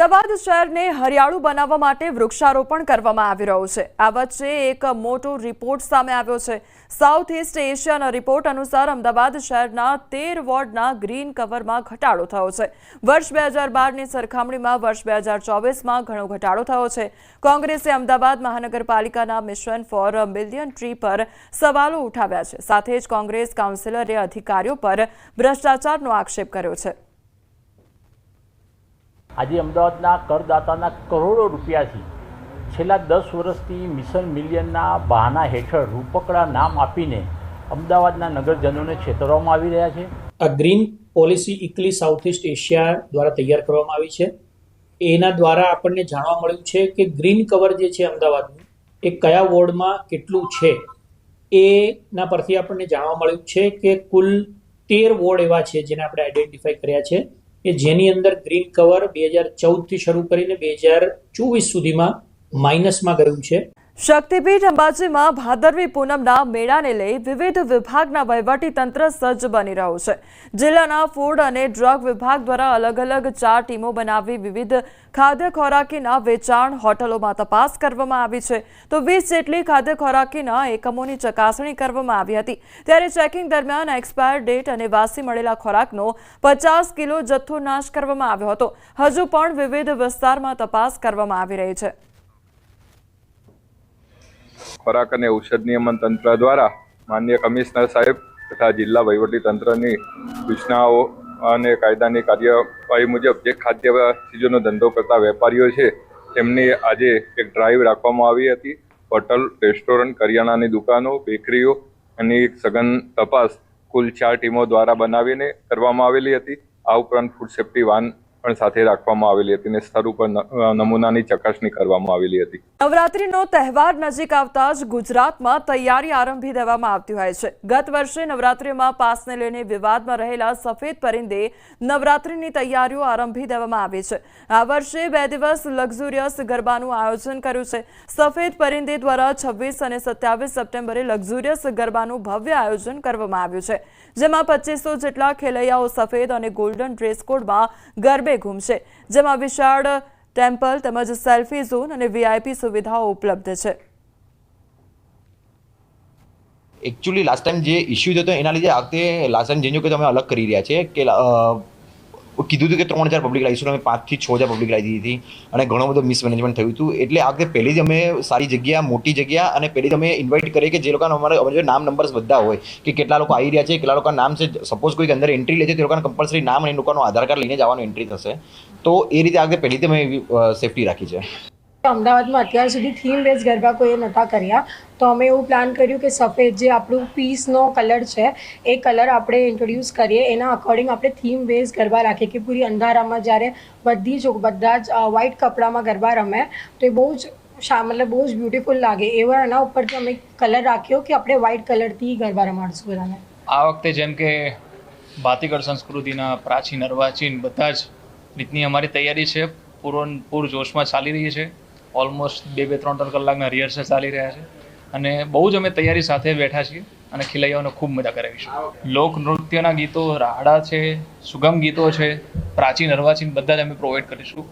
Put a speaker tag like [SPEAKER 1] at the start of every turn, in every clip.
[SPEAKER 1] અમદાવાદ શહેરને હરિયાળું બનાવવા માટે વૃક્ષારોપણ કરવામાં આવી રહ્યું છે। આ વચ્ચે એક મોટો રિપોર્ટ સામે આવ્યો છે। સાઉથ ઈસ્ટ એશિયાના રિપોર્ટ અનુસાર અમદાવાદ શહેરના 13 વોર્ડના ગ્રીન કવરમાં ઘટાડો થયો છે। વર્ષ 2012ની સરખામણીમાં વર્ષ 2024માં ઘણો ઘટાડો થયો છે। કોંગ્રેસે અમદાવાદ મહાનગરપાલિકાના mission for a million tree પર સવાલો ઉઠાવ્યા છે। સાથે જ કોંગ્રેસ કાઉન્સિલરે અધિકારીઓ પર ભ્રષ્ટાચારનો આક્ષેપ કર્યો છે।
[SPEAKER 2] આજે અમદાવાદના કરદાતાના કરોડો રૂપિયાથી છેલ્લા 10 વર્ષથી મિશન મિલિયનના બહાના હેઠળ રૂપકડા નામ આપીને અમદાવાદના નગરજનોને છેતરવામાં આવી રહ્યા છે।
[SPEAKER 3] આ ગ્રીન પોલિસી ઇકલી સાઉથ ઈસ્ટ એશિયા દ્વારા તૈયાર કરવામાં આવી છે। એના દ્વારા આપણને જાણવા મળ્યું છે કે ગ્રીન કવર જે છે અમદાવાદનું એ કયા વોર્ડમાં કેટલું છે એના પરથી આપણને જાણવા મળ્યું છે કે કુલ 13 વોર્ડ એવા છે જેને આપણે આઈડેન્ટિફાઈ કર્યા છે કે જેની અંદર ગ્રીન કવર 2014થી શરૂ કરીને 2024 સુધીમાં માઇનસમાં ગયું છે।
[SPEAKER 1] શક્તિપીઠ અંબાજીમાં ભાદરવી પૂનમના મેળાને લઈ વિવિધ વિભાગના વહીવટીતંત્ર સજ્જ બની રહ્યું છે। જિલ્લાના ફૂડ અને ડ્રગ વિભાગ દ્વારા અલગ અલગ 4 ટીમો બનાવી વિવિધ ખાદ્ય ખોરાકીના વેચાણ હોટલોમાં તપાસ કરવામાં આવી છે, તો 20 જેટલી ખાદ્ય ખોરાકીના એકમોની ચકાસણી કરવામાં આવી હતી। ત્યારે ચેકિંગ દરમિયાન એક્સપાયર ડેટ અને વાસી મળેલા ખોરાકનો 50 કિલો જથ્થો નાશ કરવામાં આવ્યો હતો। હજુ પણ વિવિધ વિસ્તારમાં તપાસ કરવામાં આવી રહી છે।
[SPEAKER 4] ખોરાક અને ઔષધ નિયમન તંત્ર દ્વારા માનનીય કમિશનર સાહેબ તથા જિલ્લા વહીવટી તંત્રની સૂચનાઓ અને કાયદાની કાર્યવાહી મુજબ જે ખાદ્ય ચીજોનો ધંધો કરતા વેપારીઓ છે તેમની આજે એક ડ્રાઈવ રાખવામાં આવી હતી। હોટલ, રેસ્ટોરન્ટ, કરિયાણાની દુકાનો, બેકરીઓ અને સઘન તપાસ કુલ 4 ટીમો દ્વારા બનાવીને કરવામાં આવેલી હતી। આ ઉપરાંત ફૂડ સેફ્ટી વાન પણ સાથે રાખવામાં આવેલી હતી અને સ્થળ ઉપર નમૂનાની ચકાસણી કરવામાં આવેલી હતી।
[SPEAKER 1] નવરાત્રીનો તહેવાર નજીક આવતા જ ગુજરાતમાં તૈયારી આરંભી દેવામાં આવતી હોય છે। ગત વર્ષે નવરાત્રીમાં પાસને લઈને વિવાદમાં રહેલા સફેદ પરિંદે નવરાત્રીની તૈયારીઓ આરંભી દેવામાં આવી છે। આ વર્ષે 2 દિવસ લક્ઝુરિયસ ગરબાનું આયોજન કર્યું છે। સફેદ પરિંદે દ્વારા 26 અને 27 સપ્ટેમ્બરે લક્ઝુરિયસ ગરબાનું ભવ્ય આયોજન કરવામાં આવ્યું છે, જેમાં 2500 જેટલા ખેલૈયાઓ સફેદ અને ગોલ્ડન ડ્રેસ કોડમાં ગરબે ઘૂમશે, જેમાં વિશાળ ટેમ્પલ તેમજ સેલ્ફી ઝોન અને વીઆઈપી સુવિધાઓ ઉપલબ્ધ છે।
[SPEAKER 5] એકચ્યુઅલી લાસ્ટ ટાઈમ જે ઇસ્યુ થયો એના લીધે આ વખતે લાસ્ટ ટાઈમ જેનો કે તમે અલગ કરી રહ્યા છે કે કીધું હતું કે 3000 પબ્લિક લાવીશું, અમે 5 થી 6000 પબ્લિક લાવી દીધી હતી અને ઘણો બધો મિસમેનેજમેન્ટ થયું હતું। એટલે આ વખતે પહેલી જ અમે સારી જગ્યા, મોટી જગ્યા અને પહેલી જ અમે ઇન્વાઇટ કરીએ કે જે લોકોને અમારે નામ નંબર્સ બધા હોય કે કેટલા લોકો આવી રહ્યા છે, કેટલા લોકોના નામ છે। સપોઝ કોઈક અંદર એન્ટ્રી લે છે તો લોકોને કમ્પલસરી નામ અને લોકોનું આધાર કાર્ડ લઈને જવાનું એન્ટ્રી થશે। તો એ રીતે આ વખતે પહેલીથી અમે સેફટી રાખી છે।
[SPEAKER 6] અમદાવાદમાં અત્યાર સુધી થીમ બેઝ ગરબા કોઈએ નહોતા કર્યા, તો અમે એવું પ્લાન કર્યું કે સફેદ જે આપણું પીસનો કલર છે એ કલર આપણે ઇન્ટ્રોડ્યુસ કરીએ, એના અકોર્ડિંગ આપણે થીમ બેઝ ગરબા રાખીએ કે પૂરી અંધારામાં જ્યારે બધા જ વ્હાઇટ કપડામાં ગરબા રમે તો એ બહુ જ મતલબ બહુ જ બ્યુટીફુલ લાગે। એવા એના ઉપરથી અમે કલર રાખ્યો કે આપણે વ્હાઇટ કલરથી ગરબા રમાડશું બધાને।
[SPEAKER 7] આ વખતે જેમ કે ભાતીગળ સંસ્કૃતિના પ્રાચીન અર્વાચીન બધા જ રીતની અમારી તૈયારી છે, પૂર જોશમાં ચાલી રહી છે। ઓલમોસ્ટ 2-3 કલાકના રિહર્સલ ચાલી રહ્યા છે અને બહુ જ અમે તૈયારી સાથે બેઠા છીએ અને ખેલૈયાઓને ખૂબ મજા કરાવીશું। લોકનૃત્યના ગીતો, રાહડા છે, સુગમ ગીતો છે, પ્રાચીન અર્વાચીન બધા જ અમે પ્રોવાઈડ કરીશું।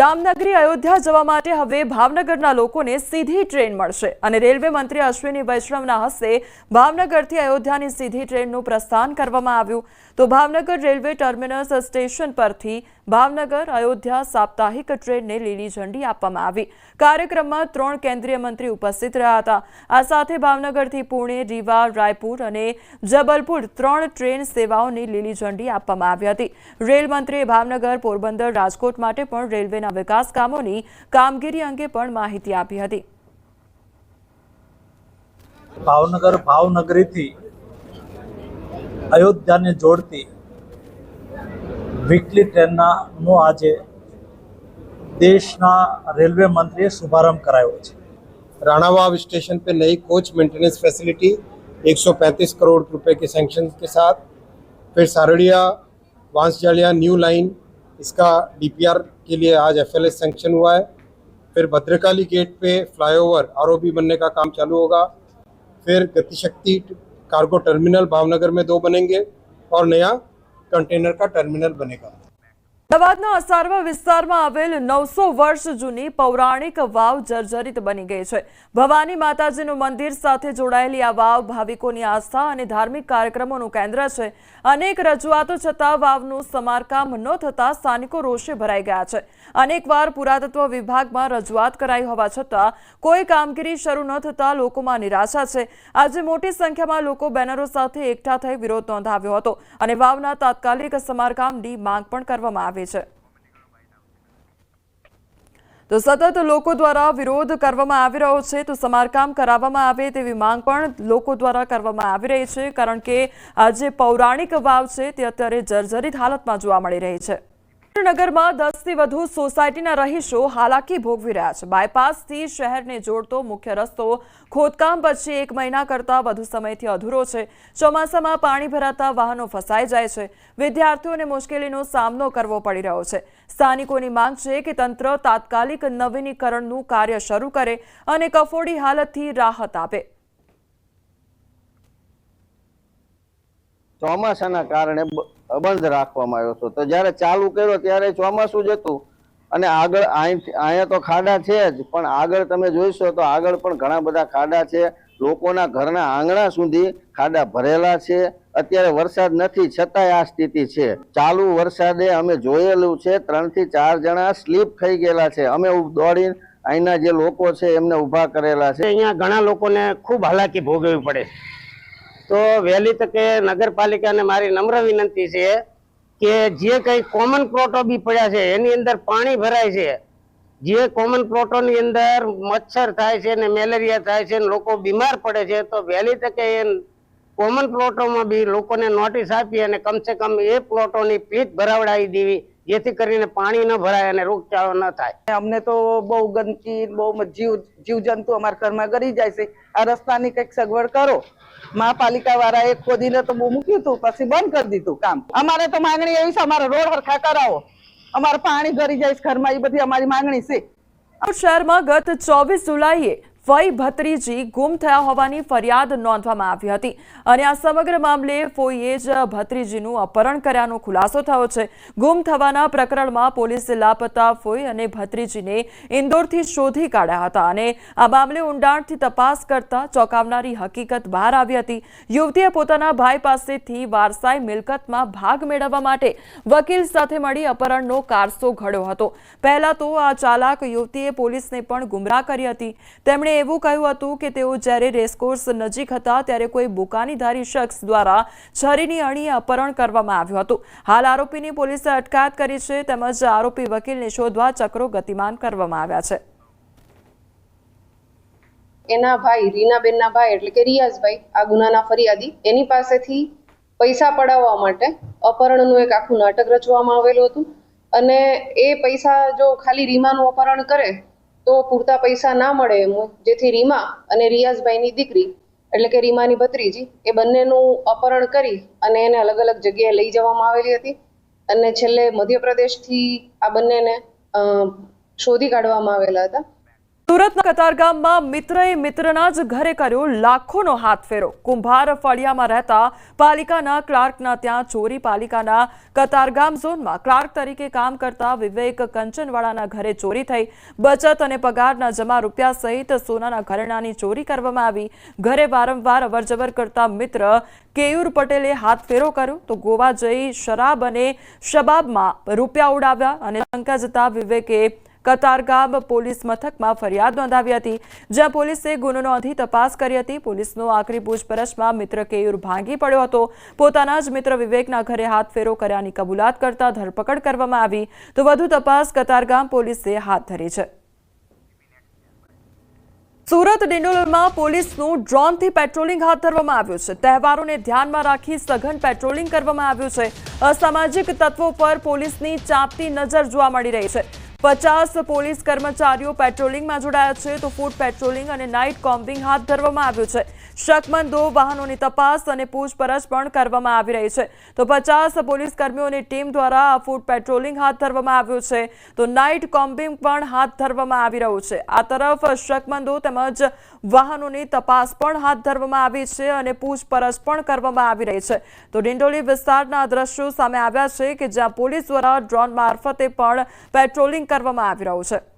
[SPEAKER 1] રામનગરી અયોધ્યા જવા માટે હવે ભાવનગરના લોકોને સીધી ટ્રેન મળશે અને રેલવે મંત્રી અશ્વિની વૈષ્ણવના હસ્તે ભાવનગરથી અયોધ્યાની સીધી ટ્રેનનું પ્રસ્થાન કરવામાં આવ્યું। તો ભાવનગર રેલવે ટર્મિનસ સ્ટેશન પરથી ભાવનગર અયોધ્યા સાપ્તાહિક ટ્રેનને લીલી ઝંડી આપવામાં આવી। કાર્યક્રમમાં 3 કેન્દ્રીય મંત્રી ઉપસ્થિત રહ્યા હતા। આ સાથે ભાવનગરથી પુણે, રીવા, રાયપુર અને જબલપુર 3 ટ્રેન સેવાઓની લીલી ઝંડી આપવામાં આવી હતી। રેલ મંત્રીએ ભાવનગર, પોરબંદર, રાજકોટ માટે પણ રેલવેના વિકાસ કામોની કામગીરી અંગે પણ માહિતી આપી હતી।
[SPEAKER 8] ભાવનગરીથી અયોધ્યાને જોડતી વીકલી ટ્રેનનો આજે દેશના રેलवे मंत्री शुभारंभ कराया है।
[SPEAKER 9] राणावाव स्टेशन पे नई कोच मेंटेनेंस फैसिलिटी 135 करोड़ रुपए के सैंक्शन के साथ, फिर सारड़िया वांसजालिया न्यू लाइन इसका डीपीआर के लिए आज एफएलएस सैंक्शन हुआ है। फिर भद्रकाली गेट पे फ्लाईओवर आरओबी बनने का काम चालू होगा। फिर गतिशक्ति कार्गो टर्मिनल भावनगर में 2 बनेंगे और नया कंटेनर का टर्मिनल बनेगा।
[SPEAKER 1] અમદાવાદના અસારવા વિસ્તારમાં આવેલ 900 વર્ષ જૂની પૌરાણિક વાવ જર્જરિત બની ગઈ છે. ભવાની માતાજીનું મંદિર સાથે જોડાયેલી આ વાવ ભાવિકોની આસ્થા અને ધાર્મિક કાર્યક્રમોનું કેન્દ્ર છે. અનેક રજૂઆતો છતાં વાવનું સમારકામ ન થતાં સ્થાનિકો રોષે ભરાઈ ગયા છે. અનેકવાર પુરાતત્વ વિભાગમાં રજૂઆત કરાઈ હોવા છતાં કોઈ કામગીરી શરૂ ન થતાં લોકોમાં નિરાશા છે. આજે મોટી સંખ્યામાં લોકો બેનરો સાથે એકઠા થઈ વિરોધ નોંધાવ્યો હતો અને વાવના તાત્કાલિક સમારકામની માંગ પણ કરવામાં આવી છે. તો સતત લોકો દ્વારા વિરોધ કરવામાં આવી રહ્યો છે, તો સમારકામ કરાવવામાં આવે તેવી માંગ પણ લોકો દ્વારા કરવામાં આવી રહી છે, કારણ કે આ જે પૌરાણિક વાવ છે તે અત્યારે જર્જરિત હાલતમાં જોવા મળી રહી છે. નગરમાં 10 થી વધુ સોસાયટીના રહીશો હાલાકી ભોગવી રહ્યા છે. બાયપાસથી શહેરને જોડતો મુખ્ય રસ્તો ખોદકામ પછી 1 મહિના કરતાં વધુ સમયથી અધૂરો છે. ચોમાસામાં પાણી ભરાતા વાહનો ફસાઈ જાય છે. વિદ્યાર્થીઓને મુશ્કેલીનો સામનો કરવો પડી રહ્યો છે. સ્થાનિકોની માંગ છે કે તંત્ર તાત્કાલિક નવીનીકરણનું કાર્ય શરૂ કરે અને કફોડી હાલતથી રાહત આપે.
[SPEAKER 10] ચોમાસાના કારણે બંધ રાખવામાં આવ્યો હતો, તો જ્યારે ચાલુ કર્યો ત્યારે ચોમાસું જ હતું અને આગળ અહીંયા તો ખાડા છે જ, પણ આગળ તમે જોઈશો તો આગળ પણ ઘણા બધા ખાડા છે. લોકોના ઘરના આંગણા સુધી ખાડા ભરેલા છે. અત્યારે વરસાદ નથી છતાંય આ સ્થિતિ છે. ચાલુ વરસાદે અમે જોયેલું છે 3 થી 4 જણા સ્લીપ થઈ ગયેલા છે. અમે દોડીને અહીંના જે લોકો છે એમને ઊભા કરેલા છે.
[SPEAKER 11] અહીંયા ઘણા લોકોને ખૂબ હાલાકી ભોગવવી પડે. તો વહેલી તકે નગરપાલિકાને મારી નમ્ર વિનંતી છે કે જે કંઈ કોમન પ્લોટો બી પડ્યા છે એની અંદર પાણી ભરાય છે. જે કોમન પ્લોટોની અંદર મચ્છર થાય છે ને મેલેરિયા થાય છે ને લોકો બીમાર પડે છે, તો વહેલી તકે એ કોમન પ્લોટોમાં બી લોકોને નોટિસ આપી અને કમસે કમ એ પ્લોટોની પ્લીટ ભરાવડાવી દેવી, જેથી કરીને પાણી ન ભરાય અને રોગચાળો ન થાય.
[SPEAKER 12] અમને તો બહુ ગંદકી, બહુ જીવજંતુ અમારા ઘરમાં ગરી જાય છે. આ રસ્તાની કંઈક સગવડ કરો. મહાપાલિકા વાળાએ ખોદીને તો બહુ મૂક્યું હતું, પછી બંધ કરી દીધું કામ. અમારે તો માંગણી એવી છે, અમારે રોડ હરખા કરાવો, અમારે પાણી ગરી જાય છે ઘરમાં, એ બધી અમારી માંગણી છે.
[SPEAKER 1] શહેરમાં ગત 24 જુલાઈએ ફઈ ભત્રીજી ગુમ થયા હોવાની ફરિયાદ નોંધવામાં આવી હતી અને આ સમગ્ર મામલે ફોઈએ જ ભત્રીજીનું અપહરણ કર્યાનો ખુલાસો થયો છે. ગુમ થવાના પ્રકરણમાં પોલીસે લાપતા ફોઈ અને ભત્રીજીને ઇન્દોરથી શોધી કાઢ્યા હતા અને આ મામલે ઊંડાણથી તપાસ કરતા ચોંકાવનારી હકીકત બહાર આવી હતી. યુવતીએ પોતાના ભાઈ પાસેથી વારસાઈ મિલકતમાં ભાગ મેળવવા માટે વકીલ સાથે મળી અપહરણનો કારસો ઘડ્યો હતો. પહેલા તો આ ચાલાક યુવતીએ પોલીસને પણ ગુમરાહ કરી હતી. તેમણે એવું કહ્યું હતું કે તેઓ જ્યારે રેસકોર્સ નજીક હતા ત્યારે કોઈ બુકાનીધારી શખ્સ દ્વારા છરીની અણીએ અપહરણ કરવામાં આવ્યું હતું. હાલ આરોપીની પોલીસે અટકાયત કરી છે, તેમજ આરોપી વકીલને શોધવા ચક્રો ગતિમાન કરવામાં આવ્યા છે.
[SPEAKER 13] એના ભાઈ રીનાબેનના ભાઈ એટલે કે રિયાઝભાઈ, આ ગુનાના ફરિયાદી, એની પાસેથી પૈસા પડાવવા માટે અપહરણનું એક આખું નાટક રચવામાં આવેલું હતું અને એ પૈસા જો ખાલી રીમાનું અપહરણ કરે તો પૂરતા પૈસા ના મળે એમ, જેથી રીમા અને રિયાઝભાઈની દીકરી એટલે કે રીમાની ભત્રીજી એ બંનેનું અપહરણ કરી અને એને અલગ અલગ જગ્યાએ લઈ જવામાં આવેલી હતી અને છેલ્લે મધ્યપ્રદેશથી આ બંનેને શોધી કાઢવામાં આવેલા હતા.
[SPEAKER 1] સુરતના કતારગામમાં મિત્રએ મિત્રના જ ઘરે કર્યો લાખોનો હાથ ફેરો. કુંભાર ફળિયામાં રહેતા પાલિકાના ક્લાર્કના ત્યાં ચોરી. પાલિકાના કતારગામ ઝોનમાં ક્લાર્ક તરીકે કામ કરતા વિવેક કંચનવાળાના ઘરે ચોરી થઈ. બચત અને પગારના જમા રૂપિયા સહિત સોનાના ઘરેણાની ચોરી કરવામાં આવી. ઘરે વારંવાર અવરજવર કરતા મિત્ર કેયુર પટેલે હાથ ફેરો કર્યો તો ગોવા જઈ શરાબ અને શબાબમાં રૂપિયા ઉડાવ્યા અને શંકા જતા વિવેકે કતારગામ પોલીસ મથકમાં ફરિયાદ નોંધાવી હતી, જ્યાં પોલીસે ગુનો નોંધી તપાસ કરી હતી. પોલીસનો આખરી પૂછપરછમાં મિત્ર કેયુર ભાંગી પડ્યો હતો. પોતાના જ મિત્ર વિવેકના ઘરે હાથ ફેરો કર્યાની કબૂલાત કરતા ધરપકડ કરવામાં આવી, તો વધુ તપાસ કતારગામ પોલીસે હાથ ધરી છે. સુરત ડિંડોલીમાં પોલીસનું ડ્રોનથી પેટ્રોલિંગ હાથ ધરવામાં આવ્યું છે. તહેવારોને ધ્યાનમાં રાખી સઘન પેટ્રોલિંગ કરવામાં આવ્યું છે. અસામાજિક તત્વો પર પોલીસની ચાંપતી નજર જોવા મળી રહી છે. 50 પોલીસ કર્મચારીઓ પેટ્રોલિંગમાં જોડાયા છે તો ફૂડ પેટ્રોલિંગ અને નાઇટ કોમ્બિંગ હાથ ધરવામાં આવ્યું છે. શકમંદો વાહનોની તપાસ અને પૂછપરછ પણ કરવામાં આવી રહી છે. તો 50 પોલીસ કર્મીઓની ટીમ દ્વારા આ ફૂડ પેટ્રોલિંગ હાથ ધરવામાં આવ્યું છે તો નાઇટ કોમ્બિંગ પણ હાથ ધરવામાં આવી રહ્યું છે. આ તરફ શકમંદો તેમજ વાહનોની તપાસ પણ હાથ ધરવામાં આવી છે અને પૂછપરછ પણ કરવામાં આવી રહી છે. તો ડિંડોલી વિસ્તારના દ્રશ્યો સામે આવ્યા છે કે જ્યાં પોલીસ દ્વારા ડ્રોન મારફતે પણ પેટ્રોલિંગ કરવામાં આવી રહ્યું છે.